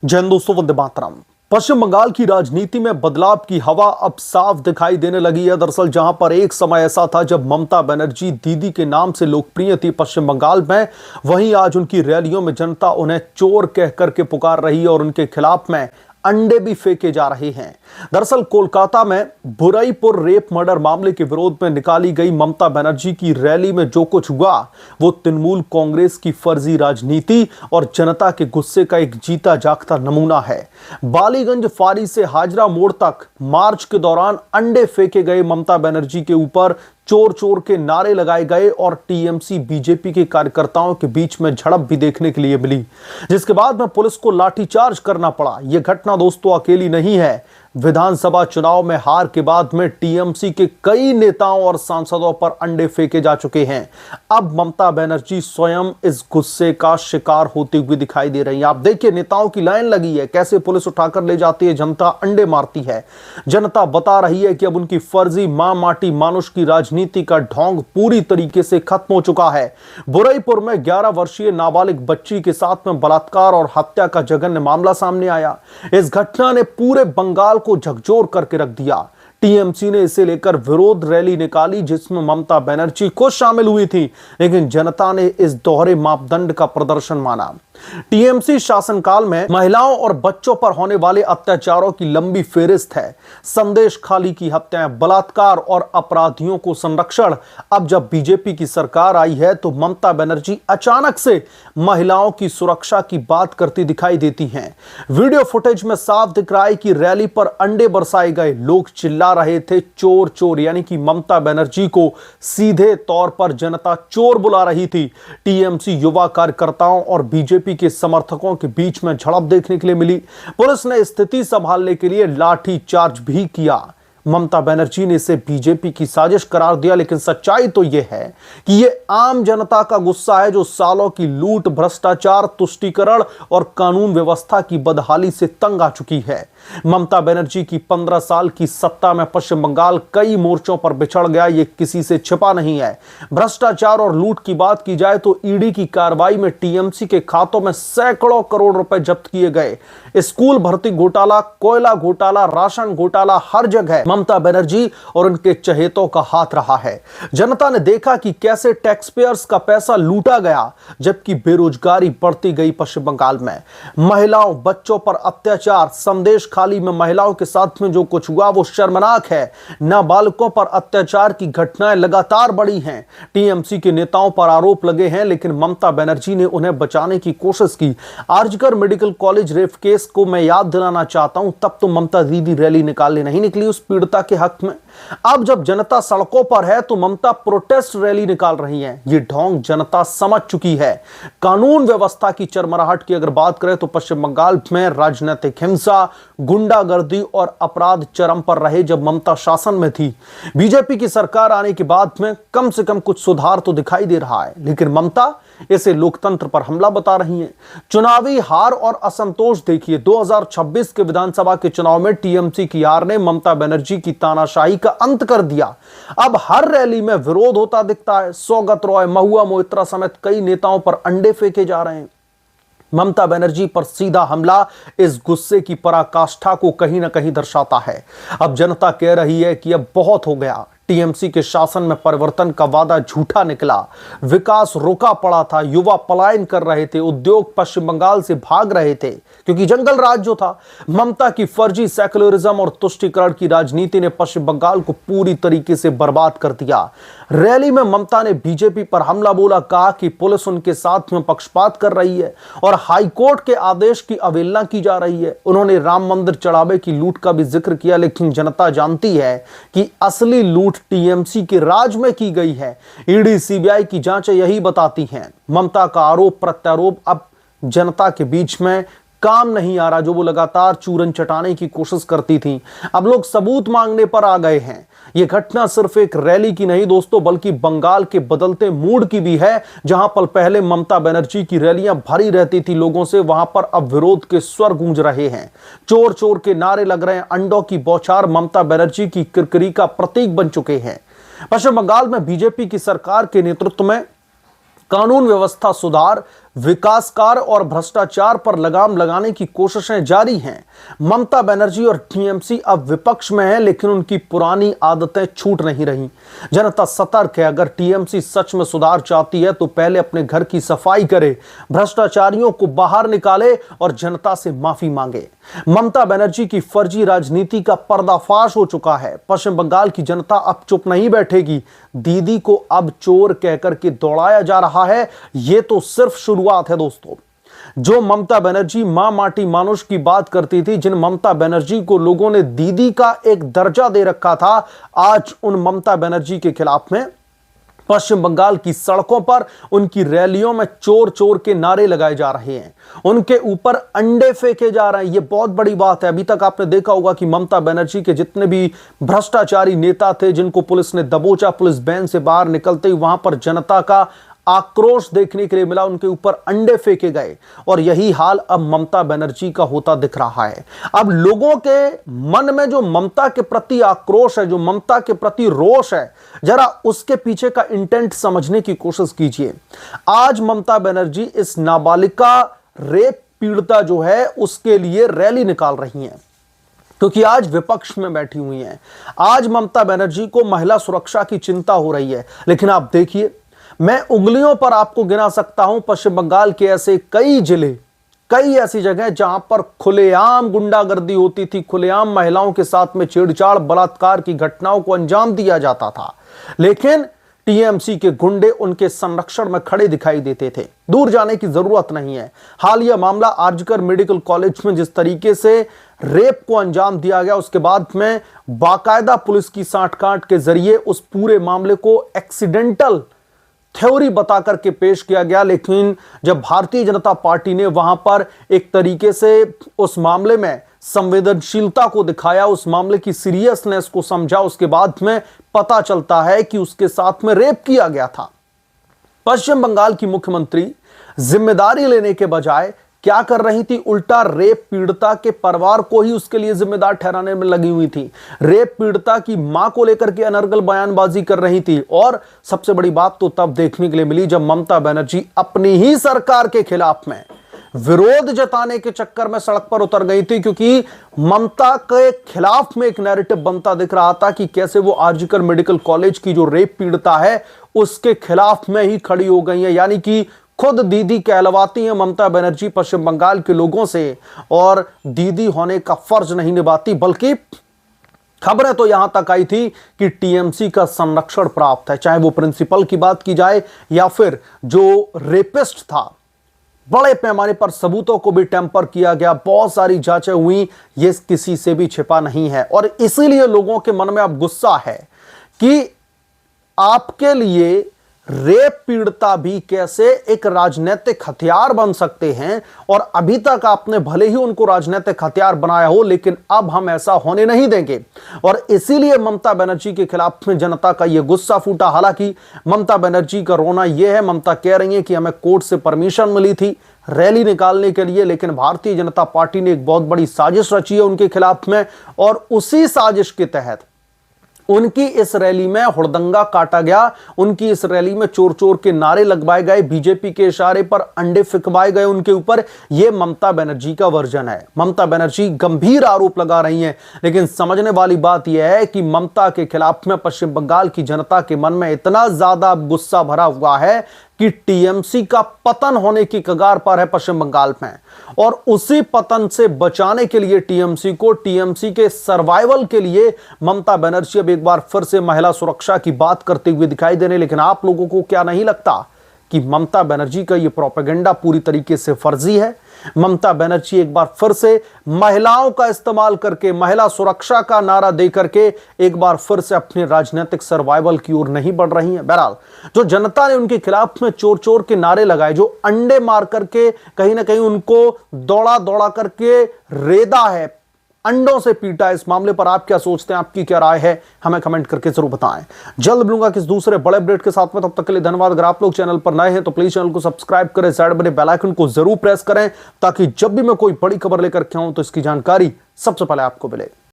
जय हिंद दोस्तों, वंदे मातरम। पश्चिम बंगाल की राजनीति में बदलाव की हवा अब साफ दिखाई देने लगी है। दरअसल जहां पर एक समय ऐसा था जब ममता बनर्जी दीदी के नाम से लोकप्रिय थी पश्चिम बंगाल में, वहीं आज उनकी रैलियों में जनता उन्हें चोर कह करके पुकार रही है और उनके खिलाफ में अंडे भी फेंके जा रहे हैं। दरअसल कोलकाता में बुराईपुर रेप मर्डर मामले के विरोध में निकाली गई ममता बनर्जी की रैली में जो कुछ हुआ वो तृणमूल कांग्रेस की फर्जी राजनीति और जनता के गुस्से का एक जीता जागता नमूना है। बालीगंज फारी से हाजरा मोड़ तक मार्च के दौरान अंडे फेंके गए ममता बनर्जी के ऊपर, चोर चोर के नारे लगाए गए और टीएमसी बीजेपी के कार्यकर्ताओं के बीच में झड़प भी देखने के लिए मिली, जिसके बाद में पुलिस को लाठीचार्ज करना पड़ा। यह घटना दोस्तों अकेली नहीं है। विधानसभा चुनाव में हार के बाद में टीएमसी के कई नेताओं और सांसदों पर अंडे फेंके जा चुके हैं। अब ममता बनर्जी स्वयं इस गुस्से का शिकार होते हुए दिखाई दे रही हैं। आप देखिए, नेताओं की लाइन लगी है, कैसे पुलिस उठाकर ले जाती है, जनता अंडे मारती है। जनता बता रही है कि अब उनकी फर्जी मां माटी मानुष की राजनीति का ढोंग पूरी तरीके से खत्म हो चुका है। बुराईपुर में 11 वर्षीय नाबालिग बच्ची के साथ में बलात्कार और हत्या का जघन्य मामला सामने आया। इस घटना ने पूरे बंगाल को झकझोर करके रख दिया। टीएमसी ने इसे लेकर विरोध रैली निकाली जिसमें ममता बनर्जी खुद शामिल हुई थी, लेकिन जनता ने इस दोहरे मापदंड का प्रदर्शन माना। टीएमसी शासनकाल में महिलाओं और बच्चों पर होने वाले अत्याचारों की लंबी फेहरिस्त है। संदेश खाली की हत्याएं, बलात्कार और अपराधियों को संरक्षण। अब जब बीजेपी की सरकार आई है तो ममता बनर्जी अचानक से महिलाओं की सुरक्षा की बात करती दिखाई देती हैं। वीडियो फुटेज में साफ दिख रहा है कि रैली पर अंडे बरसाए गए, लोग चिल्ला रहे थे चोर चोर, यानी कि ममता बनर्जी को सीधे तौर पर जनता चोर बुला रही थी। टीएमसी युवा कार्यकर्ताओं और बीजेपी के समर्थकों के बीच में झड़प देखने के लिए मिली। पुलिस ने स्थिति संभालने के लिए लाठी चार्ज भी किया। ममता बनर्जी ने इसे बीजेपी की साजिश करार दिया, लेकिन सच्चाई तो यह है कि यह आम जनता का गुस्सा है जो सालों की लूट, भ्रष्टाचार, तुष्टीकरण और कानून व्यवस्था की बदहाली से तंग आ चुकी है। ममता बनर्जी की 15 साल की सत्ता में पश्चिम बंगाल कई मोर्चों पर बिछड़ गया, यह किसी से छिपा नहीं है। भ्रष्टाचार और लूट की बात की जाए तो ईडी की कार्रवाई में टीएमसी के खातों में सैकड़ों करोड़ रुपए जब्त किए गए। स्कूल भर्ती घोटाला, कोयला घोटाला, राशन घोटाला, हर जगह ममता बनर्जी और उनके चहेतों का हाथ रहा है। जनता ने देखा कि कैसे टैक्स पेयर्स का पैसा लूटा गया जबकि बेरोजगारी बढ़ती गई पश्चिम बंगाल में। महिलाओं बच्चों पर अत्याचार, संदेश खाली में महिलाओं के साथ में जो कुछ हुआ वो शर्मनाक है। नाबालिगों पर अत्याचार की घटनाएं लगातार बढ़ी हैं। टीएमसी के नेताओं पर आरोप लगे हैं, लेकिन ममता बनर्जी ने उन्हें बचाने की कोशिश की। RG Kar medical college rape case को मैं याद दिलाना चाहता हूं, तब तो ममता दीदी रैली निकालने नहीं निकली उस पीड़िता के हक में। अब जब जनता सड़कों पर है तो ममता प्रोटेस्ट रैली निकाल रही है। ये ढोंग जनता समझ चुकी है। कानून व्यवस्था की चरमराहट की अगर बात करें तो पश्चिम बंगाल में राजनीतिक हिंसा, गुंडागर्दी और अपराध चरम पर रहे जब ममता शासन में थी। बीजेपी की सरकार आने के बाद में कम से कम कुछ सुधार तो दिखाई दे रहा है, लेकिन ममता इसे लोकतंत्र पर हमला बता रही हैं। चुनावी हार और असंतोष देखिए, 2026 के विधानसभा के चुनाव में टीएमसी की हार ने ममता बनर्जी की तानाशाही का अंत कर दिया। अब हर रैली में विरोध होता दिखता है। सौगत रॉय, महुआ मोइत्रा समेत कई नेताओं पर अंडे फेंके जा रहे हैं। ममता बनर्जी पर सीधा हमला इस गुस्से की पराकाष्ठा को कहीं ना कहीं दर्शाता है। अब जनता कह रही है कि अब बहुत हो गया। टीएमसी के शासन में परिवर्तन का वादा झूठा निकला, विकास रुका पड़ा था, युवा पलायन कर रहे थे, उद्योग पश्चिम बंगाल से भाग रहे थे क्योंकि जंगल राज जो था। ममता की फर्जी सेकुलरिज्म और तुष्टीकरण की राजनीति ने पश्चिम बंगाल को पूरी तरीके से बर्बाद कर दिया। रैली में ममता ने बीजेपी पर हमला बोला, कहा कि पुलिस उनके साथ में पक्षपात कर रही है और हाईकोर्ट के आदेश की अवहेलना की जा रही है। उन्होंने राम मंदिर चढ़ावे की लूट का भी जिक्र किया, लेकिन जनता जानती है कि असली लूट टीएमसी के राज में की गई है। ईडी सीबीआई की जांचें यही बताती हैं। ममता का आरोप प्रत्यारोप अब जनता के बीच में काम नहीं आ रहा, जो वो लगातार चूरन चटाने की कोशिश करती थी। अब लोग सबूत मांगने पर आ गए हैं। यह घटना सिर्फ एक रैली की नहीं दोस्तों, बल्कि बंगाल के बदलते मूड की भी है। जहां पर पहले ममता बनर्जी की रैलियां भरी रहती थी लोगों से, वहां पर अब विरोध के स्वर गूंज रहे हैं। चोर चोर के नारे लग रहे हैं। अंडों की बौछार ममता बनर्जी की किरकिरी का प्रतीक बन चुके हैं। पश्चिम बंगाल में बीजेपी की सरकार के नेतृत्व में कानून व्यवस्था सुधार, विकास कार्य और भ्रष्टाचार पर लगाम लगाने की कोशिशें जारी हैं। ममता बनर्जी और टीएमसी अब विपक्ष में है, लेकिन उनकी पुरानी आदतें छूट नहीं रही। जनता सतर्क है। अगर टीएमसी सच में सुधार चाहती है तो पहले अपने घर की सफाई करे, भ्रष्टाचारियों को बाहर निकाले और जनता से माफी मांगे। ममता बनर्जी की फर्जी राजनीति का पर्दाफाश हो चुका है। पश्चिम बंगाल की जनता अब चुप नहीं बैठेगी। दीदी को अब चोर कहकर के दौड़ाया जा रहा है। यह तो सिर्फ शुरुआत है दोस्तों। जो ममता बनर्जी मां माटी मानुष की बात करती थी, जिन ममता बनर्जी को लोगों ने दीदी का एक दर्जा दे रखा था, आज उन ममता बनर्जी के खिलाफ में पश्चिम बंगाल की सड़कों पर, उनकी रैलियों में चोर चोर के नारे लगाए जा रहे हैं, उनके ऊपर अंडे फेंके जा रहे हैं। यह बहुत बड़ी बात है। अभी तक आपने देखा होगा कि ममता बनर्जी के जितने भी भ्रष्टाचारी नेता थे, जिनको पुलिस ने दबोचा, पुलिस वैन से बाहर निकलते ही वहां पर जनता का आक्रोश देखने के लिए मिला, उनके ऊपर अंडे फेंके गए। और यही हाल अब ममता बनर्जी का होता दिख रहा है। अब लोगों के मन में जो ममता के प्रति आक्रोश है, जो ममता के प्रति रोष है, जरा उसके पीछे का इंटेंट समझने की कोशिश कीजिए। आज ममता बनर्जी इस नाबालिका रेप पीड़िता जो है उसके लिए रैली निकाल रही हैं, क्योंकि आज विपक्ष में बैठी हुई हैं। आज ममता बनर्जी को महिला सुरक्षा की चिंता हो रही है। लेकिन आप देखिए, मैं उंगलियों पर आपको गिना सकता हूं पश्चिम बंगाल के ऐसे कई जिले, कई ऐसी जगह जहां पर खुलेआम गुंडागर्दी होती थी, खुलेआम महिलाओं के साथ में छेड़छाड़, बलात्कार की घटनाओं को अंजाम दिया जाता था, लेकिन टीएमसी के गुंडे उनके संरक्षण में खड़े दिखाई देते थे। दूर जाने की जरूरत नहीं है। हालिया मामला आरजीकर मेडिकल कॉलेज में जिस तरीके से रेप को अंजाम दिया गया, उसके बाद में बाकायदा पुलिस की सांठगांठ के जरिए उस पूरे मामले को एक्सीडेंटल थ्योरी बताकर के पेश किया गया। लेकिन जब भारतीय जनता पार्टी ने वहां पर एक तरीके से उस मामले में संवेदनशीलता को दिखाया, उस मामले की सीरियसनेस को समझा, उसके बाद में पता चलता है कि उसके साथ में रेप किया गया था। पश्चिम बंगाल की मुख्यमंत्री जिम्मेदारी लेने के बजाय क्या कर रही थी? उल्टा रेप पीड़िता के परिवार को ही उसके लिए जिम्मेदार ठहराने में लगी हुई थी। रेप पीड़िता की मां को लेकर के अनर्गल बयानबाजी कर रही थी। और सबसे बड़ी बात तो तब देखने के लिए मिली जब ममता बनर्जी अपनी ही सरकार के खिलाफ में विरोध जताने के चक्कर में सड़क पर उतर गई थी, क्योंकि ममता के खिलाफ में एक नैरेटिव बनता दिख रहा था कि कैसे वो आरजीकर मेडिकल कॉलेज की जो रेप पीड़िता है उसके खिलाफ में ही खड़ी हो गई है। यानी कि खुद दीदी कहलवाती हैं ममता बनर्जी पश्चिम बंगाल के लोगों से, और दीदी होने का फर्ज नहीं निभाती, बल्कि खबरें तो यहां तक आई थी कि टीएमसी का संरक्षण प्राप्त है। चाहे वो प्रिंसिपल की बात की जाए या फिर जो रेपिस्ट था, बड़े पैमाने पर सबूतों को भी टेम्पर किया गया, बहुत सारी जांचें हुई, ये किसी से भी छिपा नहीं है। और इसीलिए लोगों के मन में अब गुस्सा है कि आपके लिए रेप पीड़िता भी कैसे एक राजनीतिक हथियार बन सकते हैं। और अभी तक आपने भले ही उनको राजनीतिक हथियार बनाया हो, लेकिन अब हम ऐसा होने नहीं देंगे। और इसीलिए ममता बनर्जी के खिलाफ में जनता का यह गुस्सा फूटा। हालांकि ममता बनर्जी का रोना यह है, ममता कह रही है कि हमें कोर्ट से परमिशन मिली थी रैली निकालने के लिए, लेकिन भारतीय जनता पार्टी ने एक बहुत बड़ी साजिश रची है उनके खिलाफ में, और उसी साजिश के तहत उनकी इस रैली में हुड़दंगा काटा गया। उनकी इस रैली में चोर चोर के नारे लगवाए गए, बीजेपी के इशारे पर अंडे फिकवाए गए उनके ऊपर। यह ममता बनर्जी का वर्जन है। ममता बनर्जी गंभीर आरोप लगा रही हैं, लेकिन समझने वाली बात यह है कि ममता के खिलाफ में पश्चिम बंगाल की जनता के मन में इतना ज्यादा गुस्सा भरा हुआ है कि टीएमसी का पतन होने की कगार पर है पश्चिम बंगाल में। और उसी पतन से बचाने के लिए टीएमसी के सर्वाइवल के लिए ममता बनर्जी अब एक बार फिर से महिला सुरक्षा की बात करते हुए दिखाई दे रहे। लेकिन आप लोगों को क्या नहीं लगता कि ममता बनर्जी का यह प्रोपेगेंडा पूरी तरीके से फर्जी है? ममता बनर्जी एक बार फिर से महिलाओं का इस्तेमाल करके, महिला सुरक्षा का नारा दे करके एक बार फिर से अपने राजनीतिक सर्वाइवल की ओर नहीं बढ़ रही है। बहरहाल जो जनता ने उनके खिलाफ में चोर चोर के नारे लगाए, जो अंडे मार करके कहीं ना कहीं उनको दौड़ा दौड़ा करके रेदा है, अंडों से पीटा, इस मामले पर आप क्या सोचते हैं? आपकी क्या राय है? हमें कमेंट करके जरूर बताएं। जल्द मिलूंगा किस दूसरे बड़े अपडेट के साथ में, तब तक के लिए धन्यवाद। अगर आप लोग चैनल पर नए हैं तो प्लीज चैनल को सब्सक्राइब करें, साइड बने बेल आइकन को जरूर प्रेस करें, ताकि जब भी मैं कोई बड़ी खबर लेकर के आऊं तो इसकी जानकारी सबसे पहले आपको मिले।